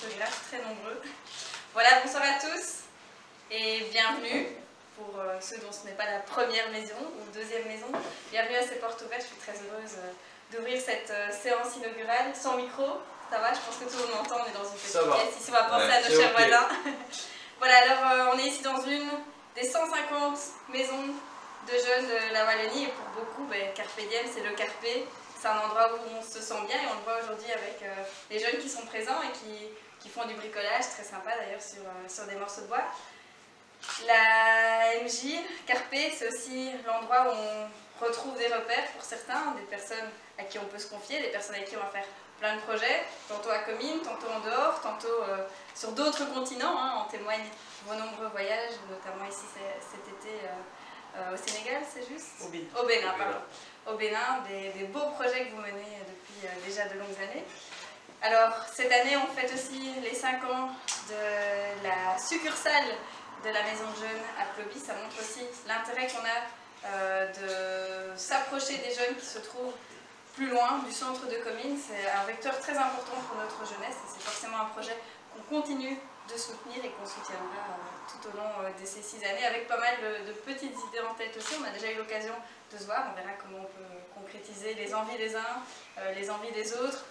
photographes très nombreux. Voilà, bonsoir à tous et bienvenue pour ceux dont ce n'est pas la première maison ou deuxième maison. Bienvenue à ces portes ouvertes, je suis très heureuse d'ouvrir cette séance inaugurale sans micro. Ça va, je pense que tout le monde m'entend, on est dans une petite pièce. Ici, on va penser à nos chers voisins. Voilà, alors on est ici dans une des 150 maisons de jeunes de la Wallonie, et pour beaucoup, Carpe Diem, c'est le Carpe. C'est un endroit où on se sent bien, et on le voit aujourd'hui avec les jeunes qui sont présents et qui font du bricolage, très sympa d'ailleurs, sur des morceaux de bois. La MJ, Carpe, c'est aussi l'endroit où on retrouve des repères pour certains, des personnes à qui on peut se confier, des personnes avec qui on va faire plein de projets, tantôt à Comines, tantôt en dehors, tantôt sur d'autres continents, en témoignent vos nombreux voyages, notamment ici cet été au Sénégal, c'est juste ? Au Bénin, pardon. Au Bénin, des beaux projets que vous menez depuis déjà de longues années. Alors, cette année, on fête aussi les 5 ans de la succursale de la Maison de Jeunes à Ploby. Ça montre aussi l'intérêt qu'on a de s'approcher des jeunes qui se trouvent plus loin du centre de Comines. C'est un vecteur très important pour notre jeunesse et c'est forcément un projet qu'on continue de soutenir et qu'on soutiendra tout au long de ces 6 années avec pas mal de petites idées en tête aussi. On a déjà eu l'occasion de se voir, on verra comment on peut concrétiser les envies des uns, les envies des autres,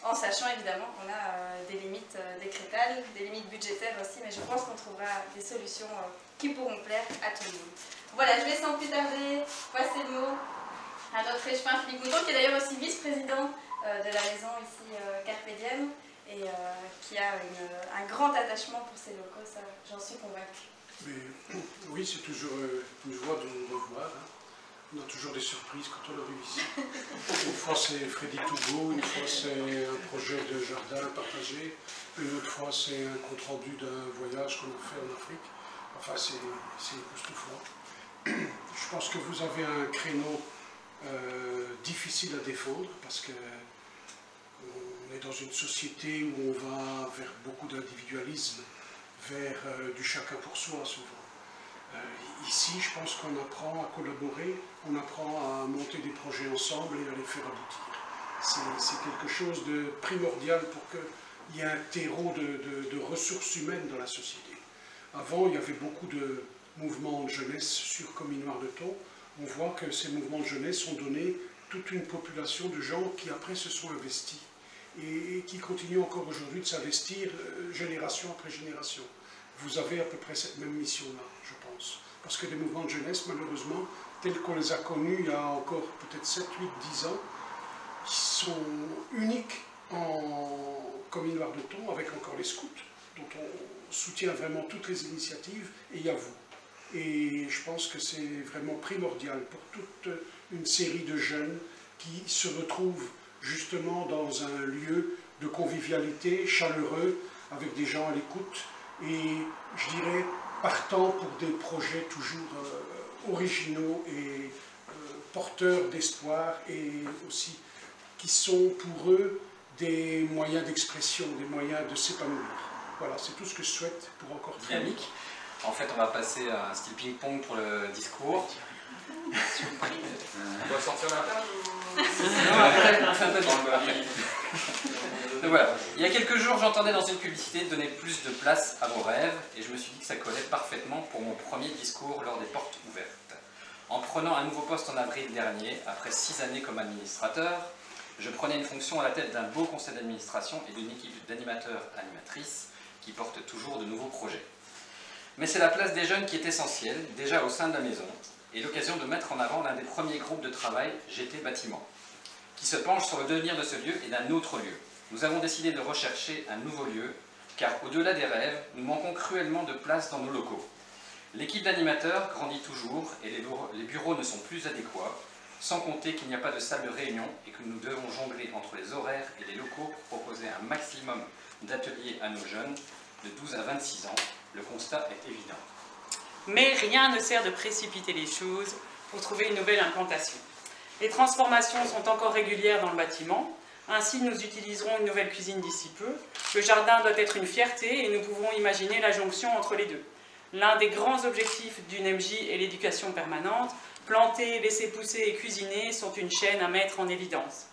en sachant évidemment qu'on a des limites décrétales, des limites budgétaires aussi, mais je pense qu'on trouvera des solutions qui pourront plaire à tout le monde. Voilà, je vais sans plus tarder passer le mot à notre échevin Philippe Mouton, qui est d'ailleurs aussi vice-président de la maison ici Carpe Diem, et qui a un grand attachement pour ces locaux, ça j'en suis convaincue. Mais, oui, c'est toujours une joie de nous revoir. On a toujours des surprises quand on arrive ici. Une fois c'est Freddy Tougo, une fois c'est un projet de jardin partagé, une autre fois c'est un compte-rendu d'un voyage qu'on a fait en Afrique. Enfin, c'est époustouflant. Je pense que vous avez un créneau difficile à défendre parce que on est dans une société où on va vers beaucoup d'individualisme, vers du chacun pour soi souvent. Ici, je pense qu'on apprend à collaborer, on apprend à monter des projets ensemble et à les faire aboutir. C'est quelque chose de primordial pour qu'il y ait un terreau de ressources humaines dans la société. Avant, il y avait beaucoup de mouvements de jeunesse sur Comines-Noire-de-Thon. On voit que ces mouvements de jeunesse ont donné toute une population de gens qui après se sont investis et qui continuent encore aujourd'hui de s'investir génération après génération. Vous avez à peu près cette même mission-là, je pense. Parce que des mouvements de jeunesse, malheureusement, tels qu'on les a connus il y a encore peut-être 7, 8, 10 ans, qui sont uniques en Comines-Noire-de-Thon, avec encore les scouts, dont on soutient vraiment toutes les initiatives, et il y a vous. Et je pense que c'est vraiment primordial pour toute une série de jeunes qui se retrouvent justement dans un lieu de convivialité chaleureux, avec des gens à l'écoute, et je dirais partant pour des projets toujours originaux et porteurs d'espoir, et aussi qui sont pour eux des moyens d'expression, des moyens de s'épanouir. Voilà, c'est tout ce que je souhaite pour encore dynamique. En fait, on va passer à un style ping-pong pour le discours. On va sortir la table Donc voilà, il y a quelques jours, j'entendais dans une publicité donner plus de place à vos rêves, et je me suis dit que ça collait parfaitement pour mon premier discours lors des portes ouvertes. En prenant un nouveau poste en avril dernier, après 6 années comme administrateur, je prenais une fonction à la tête d'un beau conseil d'administration et d'une équipe d'animateurs-animatrices qui portent toujours de nouveaux projets. Mais c'est la place des jeunes qui est essentielle, déjà au sein de la maison, et l'occasion de mettre en avant l'un des premiers groupes de travail, GT Bâtiment, qui se penche sur le devenir de ce lieu et d'un autre lieu. Nous avons décidé de rechercher un nouveau lieu, car au-delà des rêves, nous manquons cruellement de place dans nos locaux. L'équipe d'animateurs grandit toujours et les bureaux ne sont plus adéquats, sans compter qu'il n'y a pas de salle de réunion et que nous devons jongler entre les horaires et les locaux pour proposer un maximum d'ateliers à nos jeunes de 12 à 26 ans. Le constat est évident. Mais rien ne sert de précipiter les choses pour trouver une nouvelle implantation. Les transformations sont encore régulières dans le bâtiment. Ainsi, nous utiliserons une nouvelle cuisine d'ici peu. Le jardin doit être une fierté et nous pouvons imaginer la jonction entre les deux. L'un des grands objectifs d'une MJ est l'éducation permanente. Planter, laisser pousser et cuisiner sont une chaîne à mettre en évidence.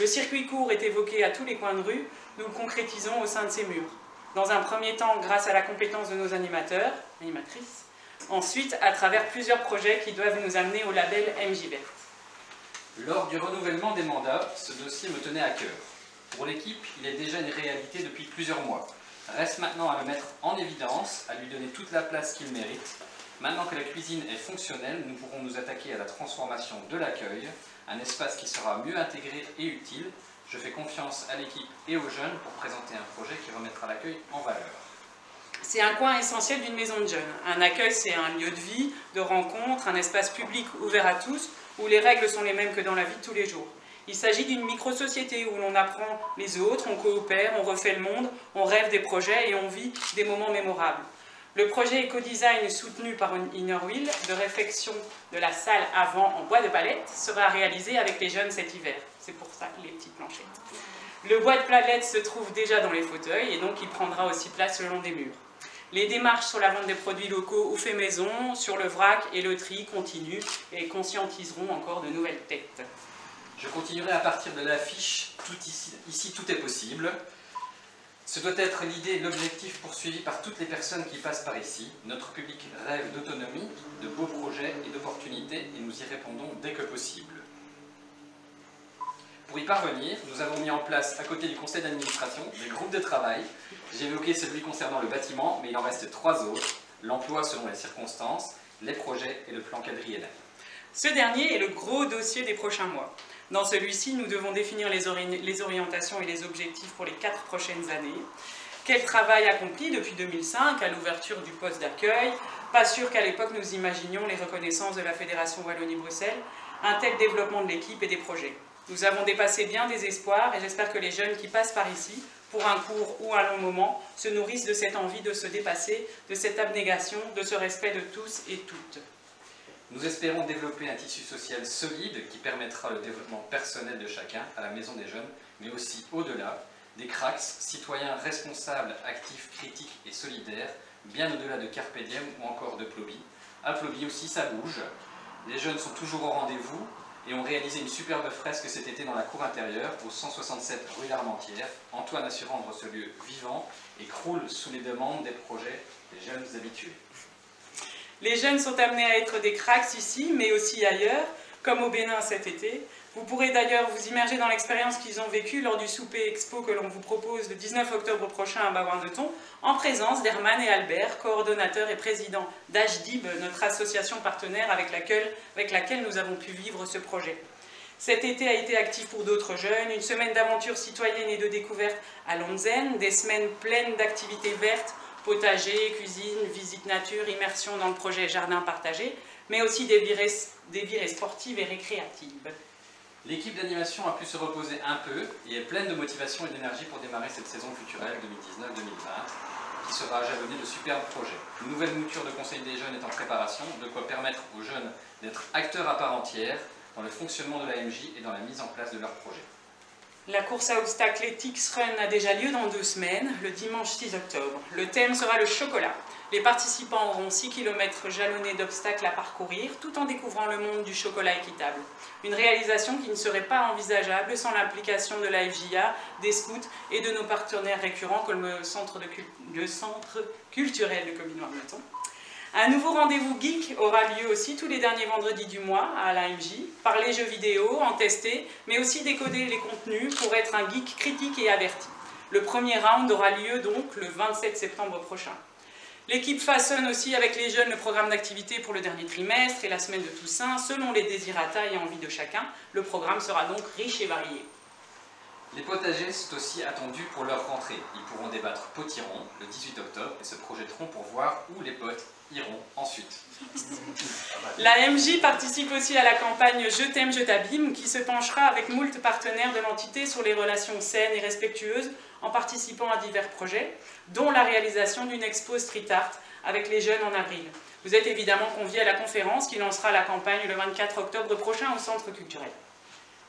Le circuit court est évoqué à tous les coins de rue, nous le concrétisons au sein de ces murs. Dans un premier temps, grâce à la compétence de nos animateurs, animatrices. Ensuite, à travers plusieurs projets qui doivent nous amener au label MJ Verte. Lors du renouvellement des mandats, ce dossier me tenait à cœur. Pour l'équipe, il est déjà une réalité depuis plusieurs mois. Reste maintenant à le mettre en évidence, à lui donner toute la place qu'il mérite. Maintenant que la cuisine est fonctionnelle, nous pourrons nous attaquer à la transformation de l'accueil, un espace qui sera mieux intégré et utile. Je fais confiance à l'équipe et aux jeunes pour présenter un projet qui remettra l'accueil en valeur. C'est un coin essentiel d'une maison de jeunes. Un accueil, c'est un lieu de vie, de rencontre, un espace public ouvert à tous, où les règles sont les mêmes que dans la vie de tous les jours. Il s'agit d'une micro-société où l'on apprend les autres, on coopère, on refait le monde, on rêve des projets et on vit des moments mémorables. Le projet éco-design soutenu par Inner Wheel de réfection de la salle avant en bois de palette sera réalisé avec les jeunes cet hiver. C'est pour ça les petites planchettes. Le bois de palette se trouve déjà dans les fauteuils et donc il prendra aussi place le long des murs. Les démarches sur la vente des produits locaux ou faits maison, sur le vrac et le tri continuent et conscientiseront encore de nouvelles têtes. Je continuerai à partir de l'affiche ici tout est possible. Ce doit être l'idée et l'objectif poursuivi par toutes les personnes qui passent par ici. Notre public rêve d'autonomie, de beaux projets et d'opportunités et nous y répondons dès que possible. Pour y parvenir, nous avons mis en place, à côté du conseil d'administration, des groupes de travail. J'ai évoqué celui concernant le bâtiment, mais il en reste 3 autres. L'emploi selon les circonstances, les projets et le plan quadriennal. Ce dernier est le gros dossier des prochains mois. Dans celui-ci, nous devons définir les orientations et les objectifs pour les 4 prochaines années. Quel travail accompli depuis 2005 à l'ouverture du poste d'accueil? Pas sûr qu'à l'époque nous imaginions les reconnaissances de la Fédération Wallonie-Bruxelles, un tel développement de l'équipe et des projets. Nous avons dépassé bien des espoirs et j'espère que les jeunes qui passent par ici, pour un court ou un long moment, se nourrissent de cette envie de se dépasser, de cette abnégation, de ce respect de tous et toutes. Nous espérons développer un tissu social solide qui permettra le développement personnel de chacun à la Maison des Jeunes, mais aussi au-delà, des cracks, citoyens responsables, actifs, critiques et solidaires, bien au-delà de Carpe Diem ou encore de Ploby. À Ploby aussi, ça bouge. Les jeunes sont toujours au rendez-vous et ont réalisé une superbe fresque cet été dans la cour intérieure, au 167 rue l'Armentière. Antoine a su rendre ce lieu vivant et croule sous les demandes des projets des jeunes habitués. Les jeunes sont amenés à être des cracks ici, mais aussi ailleurs, comme au Bénin cet été. Vous pourrez d'ailleurs vous immerger dans l'expérience qu'ils ont vécue lors du souper expo que l'on vous propose le 19 octobre prochain à Baouin-de-Thon, en présence d'Herman et Albert, coordonnateurs et présidents d'HDIB, notre association partenaire avec laquelle nous avons pu vivre ce projet. Cet été a été actif pour d'autres jeunes, une semaine d'aventure citoyenne et de découverte à Lontzen, des semaines pleines d'activités vertes, potager, cuisine, visite nature, immersion dans le projet Jardin partagé, mais aussi des virées sportives et récréatives. L'équipe d'animation a pu se reposer un peu et est pleine de motivation et d'énergie pour démarrer cette saison culturelle 2019-2020 qui sera jalonnée de superbes projets. Une nouvelle mouture de Conseil des jeunes est en préparation, de quoi permettre aux jeunes d'être acteurs à part entière dans le fonctionnement de l'AMJ et dans la mise en place de leurs projets. La course à obstacles Ethics Run a déjà lieu dans 2 semaines, le dimanche 6 octobre. Le thème sera le chocolat. Les participants auront 6 km jalonnés d'obstacles à parcourir, tout en découvrant le monde du chocolat équitable. Une réalisation qui ne serait pas envisageable sans l'implication de la FJA, des scouts et de nos partenaires récurrents comme le centre culturel de Comines-Warneton. Un nouveau rendez-vous geek aura lieu aussi tous les derniers vendredis du mois à l'AMJ. Parler jeux vidéo, en tester, mais aussi décoder les contenus pour être un geek critique et averti. Le premier round aura lieu donc le 27 septembre prochain. L'équipe façonne aussi avec les jeunes le programme d'activité pour le dernier trimestre et la semaine de Toussaint, selon les désirata et envies de chacun. Le programme sera donc riche et varié. Les potagers sont aussi attendus pour leur rentrée. Ils pourront débattre potiron le 18 octobre et se projetteront pour voir où les potes iront ensuite. La MJ participe aussi à la campagne Je t'aime, je t'abîme, qui se penchera avec moult partenaires de l'entité sur les relations saines et respectueuses en participant à divers projets, dont la réalisation d'une expo street art avec les jeunes en avril. Vous êtes évidemment conviés à la conférence qui lancera la campagne le 24 octobre prochain au Centre culturel.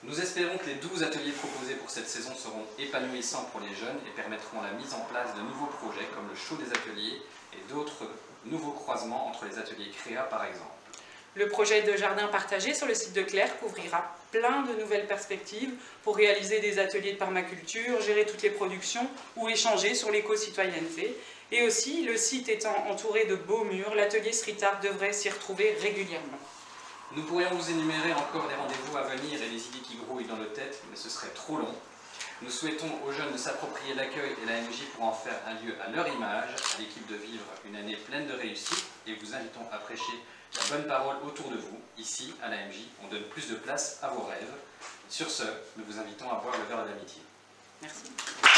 Nous espérons que les 12 ateliers proposés pour cette saison seront épanouissants pour les jeunes et permettront la mise en place de nouveaux projets comme le show des ateliers et d'autres nouveaux croisements entre les ateliers créa par exemple. Le projet de jardin partagé sur le site de Claire couvrira plein de nouvelles perspectives pour réaliser des ateliers de permaculture, gérer toutes les productions ou échanger sur l'éco-citoyenneté. Et aussi, le site étant entouré de beaux murs, l'atelier Street Art devrait s'y retrouver régulièrement. Nous pourrions vous énumérer encore les rendez-vous à venir et les idées qui grouillent dans nos têtes, mais ce serait trop long. Nous souhaitons aux jeunes de s'approprier l'accueil et l'AMJ pour en faire un lieu à leur image, à l'équipe de vivre une année pleine de réussite, et vous invitons à prêcher la bonne parole autour de vous. Ici, à l'AMJ, on donne plus de place à vos rêves. Sur ce, nous vous invitons à boire le verre de l'amitié. Merci.